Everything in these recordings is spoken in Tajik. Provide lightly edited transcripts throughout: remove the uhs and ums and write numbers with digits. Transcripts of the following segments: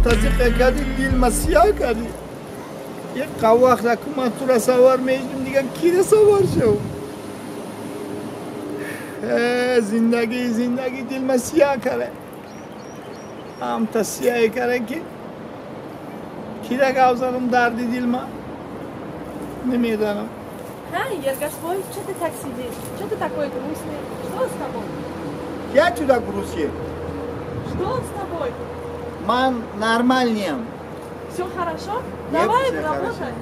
متاسق کردی دیل مسیح کردی یک قواخ را که من تو را سوار میشم دیگه کی را سوار شو زندگی دیل مسیح کرده هم تسیح کرده که کی را گوزارم دردی دیل ما نمیدانم Ергаш, бой, что ты так сидишь? Что ты такой грустный? Что с тобой? Я туда грустил. Что с тобой? Мам, нормальнее. Все хорошо? Давай, работай.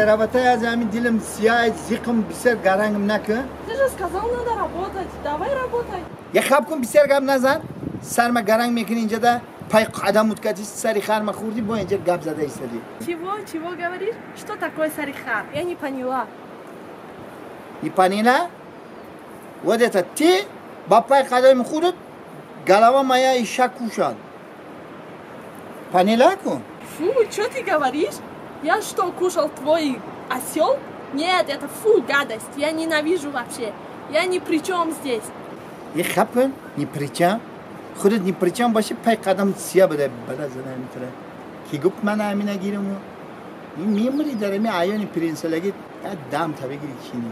Работай, а за дилем сияет, зиком бисер гарангом нака. Ты же сказал, надо работать. Давай работай. Я хапком бисер гам назар. Сарма гаранг мекининча да пай қадам уткатиш сарихар махурди бо инча гап зада истади. Чего говоришь? Что такое сарихар? Я не поняла. Не поняла? Вот это ты бапай қадам худут голова моя иша кушал. Поняла ку? Фу, что ты говоришь? Я что, кушал твой осел? Нет, это фу, гадость. Я ненавижу вообще. Я ни при чем здесь. Я хапком ни при чем. خودت نیپریچم باشه پای قدم سیاه بده بده زنه میتره کی گفت من همین نگیرم این میموری داره می عیانی پرینسلگی دم تا بگیری چینی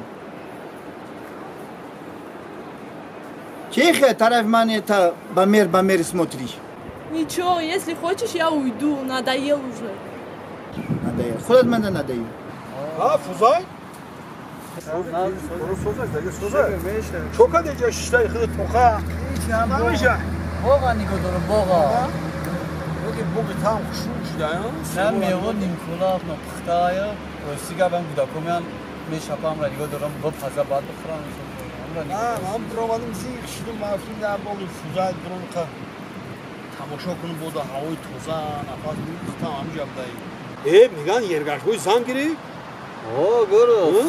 چیخه طرف من تا бамер смотришь Ничего, если хочешь, я уйду. Надоел уже. Надоел. خودت من надоел. فوزای؟ فوزای. چوکا دیگه شیشتای خود توخا. نمیشه. واقعا نگاه دارم واقعا. یکی بوقی تام خوشون شده نه میوه نیمکولا نپختایا و سیگار بهم گودا کمیان میشپام را نگاه دارم با پزا بعد بخورم. من برامدم زیگ شدم مافین در باقی فوزای برام که تماشا کنم بود هوای توزه نفس میگفتم همینجا بدهی. میگن یرگشبوی زن گیری؟ گروه.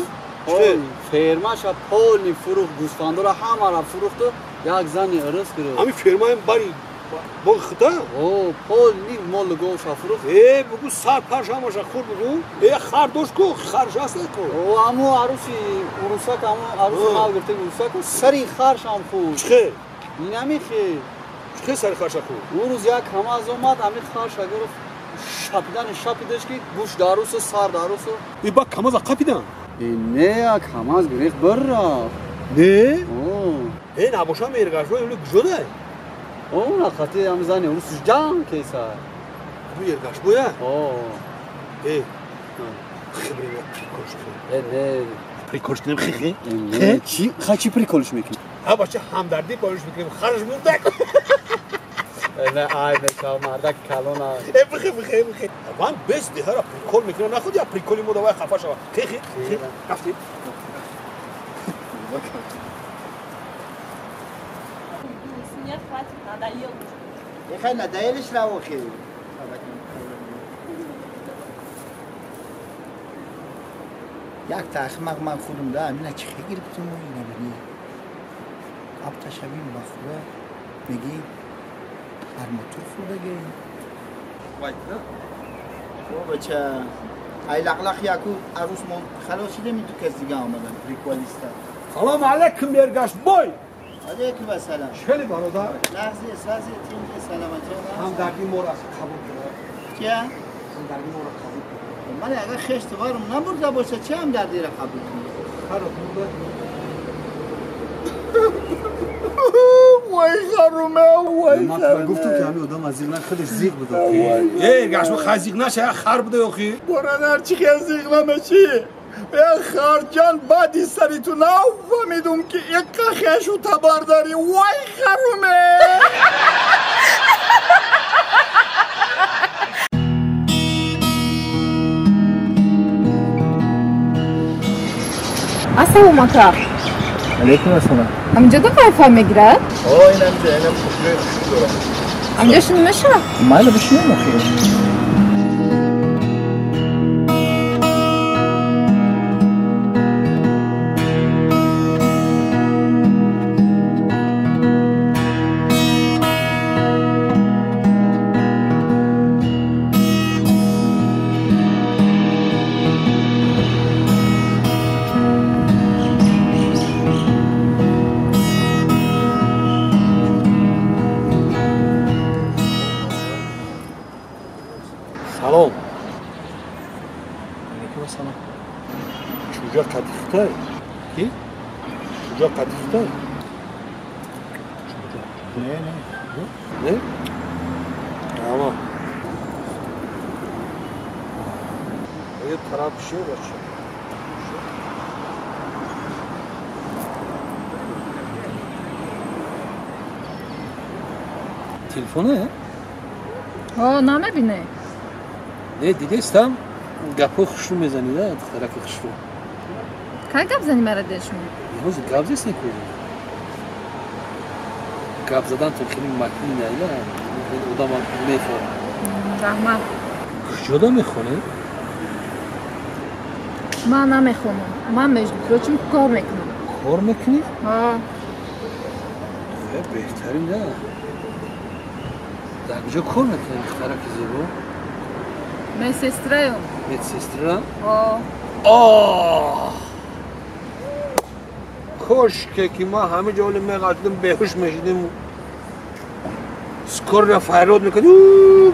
فرماشا پول نی فروخ گوسفندو را همه را فروخت یک زنی ارز کرد. همین فرمای باری با خدا؟ پول نی مال گوشا فروخت. بگو سر پرش همشا خور بگو. خردوش کو خرج است کو. همو عروسی عروسا که همو عروس مال گرفته عروسا کو سری خرش هم خود. چه؟ نمیخی. چه سری خرش خود؟ اون روز یک هماز اومد همین خرش گرفت. شپیدش که گوش داروس و سر داروس. با کماز قپیدن. نه کماز گریخ برا. نه؟ نباشه هم یرگشبوی اونو گجوده. اون خاطی هم زنی اون سجان کیسه. اون یرگشبویه؟ خبری نه پریکولش کنیم خیخی؟ نه چی پریکولش میکنی؟ باشه همدردی باش میکنیم خرج مونده نه آی بچه مردک کلونا بخی من بس دیه را پریکول میکنم نخود یا پریکولی مدوای خفا شوا خیخی رفتی Нет, хватит, надоел. خیلی ندایلش رو خیلی یک تخمق من خودم ده همینه چی خیلی گرفتم و اینه بینی اب تشویم بخوره میگی ارماتور خورده گی بچه ای لقلق یکو عروس من خلاشیده می تو کس دیگه آمدن ریکوالیسته سلام علیکم یرگشبوی علیکم السلام خیلی برادر لحظه تینجه سلامتی همدردی ما را قبول کرد چیه؟ همدردی ما را قبول کرد من اگر خشتوارم نبرده باشه چه همدردی را قبول کنی؟ خراب بوده وای خرومه من گفتم که همین آدم از زیغ خودش زیغ بوده یرگشبوی خزیق نشه خر بوده اخی برادر چی خزیق نمشی خرجان بعدی سری تو نو فهمیدم که یک خشو تبار داری وای خرومه Assalamu alaikum. علیکم السلام Amca da Wi-Fi میگیره؟ اینم خوبه Amca şunu meşe. مال بشنو خیر زودتر کی؟ کجا قطعی زودتر نه نه؟ اما یه طرف شیر باشه تلفونه؟ نمیبینه نه دیگه استم گپو خوشو میزنی ده دخترک خوشو که گپ زنی مرا دشمون یهوز گپ زیست نکنی گپ زدن تو خیلی مکنی نیله خیلی ادام میفهم رحمت کجا دا میخونه؟ من نمیخونم من مجبور چون کار میکنم کار میکنی؟ ها بهترین نه در کجا کار میکنی دخترک زیبا؟ من سسترایم میت سسترا؟ ها خوش که ما همه جا میقاتلیم بهوش میشیدیم سکر را فریاد میکردی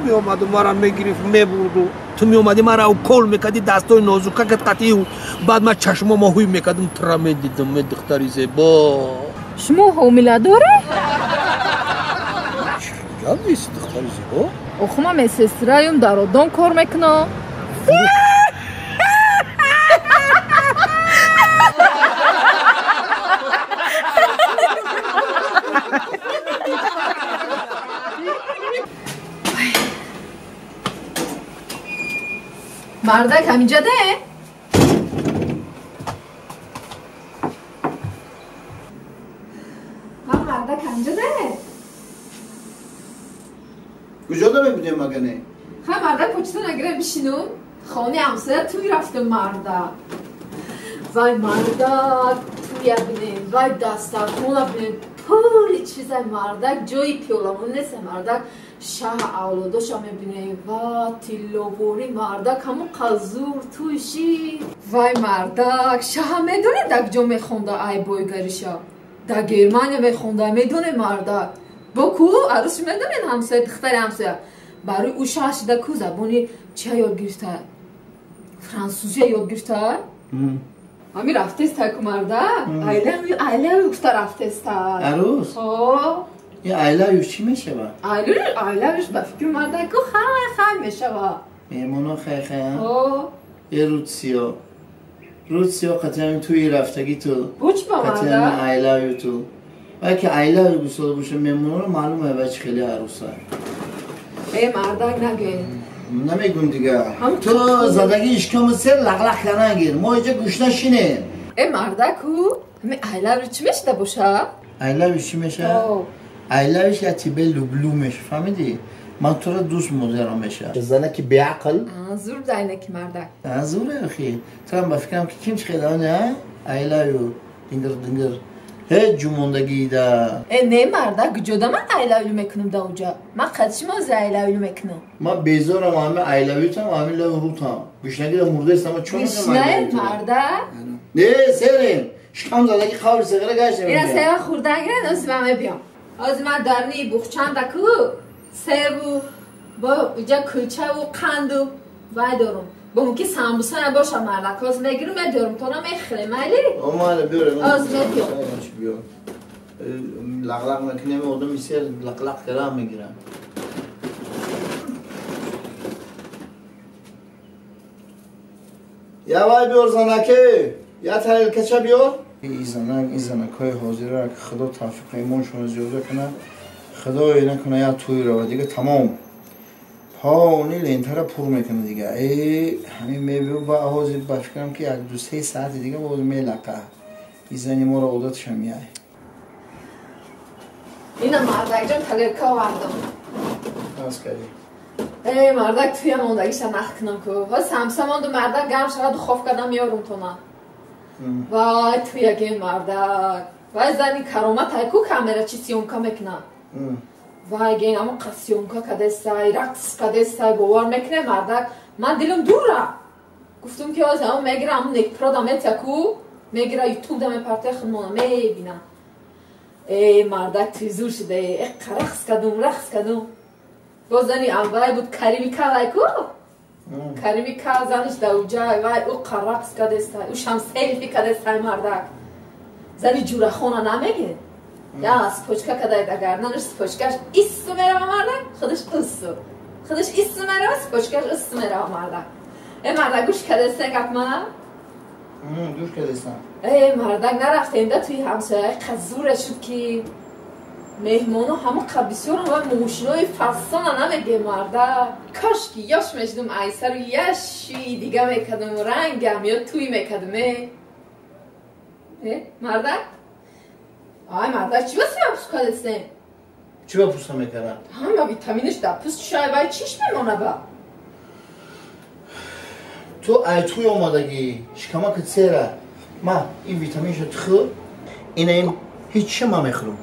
می اومد و ما را میگرفت میبرد و تو می اومدی ما را کول میکردی دستای نازوککت قطعی و بعد ما چشم ماهوی میکردم ترا میدیدم می دختری زیبا شما حامله داره؟ چرا نیست دختری زیبا؟ آخه من سسترایم در آدم کار میکنم مردک همینجا ده؟ مردک همینجا ده؟ کجا داره بودیم مگه مردک پوچتو نگره بشینون خانه همسایه توی رفته مردک وای مردک توی بینه وای دسترخونه بینه پولی چیزای مردک جایی پیولمون نیست مردک شاه اولاداش هم میبینه و تیلوبوری مردک همون قزور تویشی وای مردک شاه میدونه دک جا میخونده ای بایگریشا در گرمانیا میخونده میدونه مردک با کو عروس میدونین همسایه دختر همسایه برای او شاه شده کو زبانی چه یاد گرفته فرانسوزی یاد گرفته همین رفته است که مرده ایله گفته رفته است عروس؟ این ایله چی میشه با؟ ایله به فکر مرده که خیلی میشه با میمونو خیلی یه رود سیا قطعه توی رفتگی تو بوچ با مرده؟ قطعه ایله تو که ایله گوشتاده باشه میمونو رو معلومه بچه خیلی عروسه ای مردک نگه نمیگم دیگه تو زدگی اشکام سر لغلق کنه ما اینجا گوش نشینه ای مردکو همین ایله چی میشه باشه؟ ایله چی میشه؟ ایله یه تیبه لوبلو میشه فهمیدی؟ من تو رو دوست مدرم میشه زنه که بیعقل زور داینه که مردک زوره اخی تو هم بفکرم که کیم چخیده نه؟ ایله دنگر هیچ جموندگی ده نه مردک جدا من ایلاوی میکنم دا اونجا من قدشی موزه ایلاوی میکنم من بیزارم همه ایلاویتم همه لوروتم گوشنگی دا مرده است اما چون گوشنه مردک؟ نه سرین شکم زدگی خواب سگره گشت اینا سیوه خورده گره نوزی بمه بیام از من درنی بخچند دکو سیبو با اینجا کلچه و قندو وای دارم با اون که سامبوسه نباشه مردک از میگیرم میدارم تو نمیخری مالی؟ ماله بیارم از میدیام لغلق میکنیم آدم میسیر لغلق کرم میگیرم یا وای بیار زنکه یا تحلیل کچه بیار این زنک های حاضره که خدا توفیق ایمانشون زیاده کنه خدا نکنه یا توی رو دیگه تمام ها نیل این طرح پر میکنه دیگه همین میبیو با آوازی بفکرم که یک دو سه ساعت دیگه باید میلقه این زنی ما را عادتش میای اینا مردک جان تلرکا وردم از کردی ای مردک توی موندگیش نخ کنم که واسه همسه ماندو مردک گرم شد و خوف کردم میارم تو نه وای توی یکی مردک وای زنی کرامت هایکو کامره چی سیونکا میکنه وای گین اما قسیونکا کده سای رقص کده سای باور میکنه مردک من دلم دوره گفتم که از همون میگیره همون نیک پرادا میتیکو میگیره یوتیوب دمه پرته خدمانه میبینه ای مردک توی زور شده ای رقص کدوم باز زنی اول بود کریمی کلای کو کریمی کازانش دوجای وای او قرقس کدستا او شام سیلفی کدستای مردک زنی جورا خونه نمیگه یا سپوچکا کدای دگردنش سپوچکاش ایستو میره مردک خودش قصو خودش ایستو میره سپوچکاش ایستو میره مردک مردک گوش کدستا گپ ما گوش کدستا مردک نرفته اینده توی همسایه قزوره شد که مهمانو همه قبیسیون و موشنوی فصلان نمیگه مرده کاش که یاش مجدوم ایسر و یشی دیگه میکدم و رنگم یا توی میکدمه مرده؟ آی مرده چی بسی هم پوست کدستین؟ چی با پوست میکرم؟ همه ویتامینش در پوست شای باید چیش میمونه با؟ تو ای توی اومدگی شکما که سیره ما این ویتامینشو تخو این هیچ شما میخورم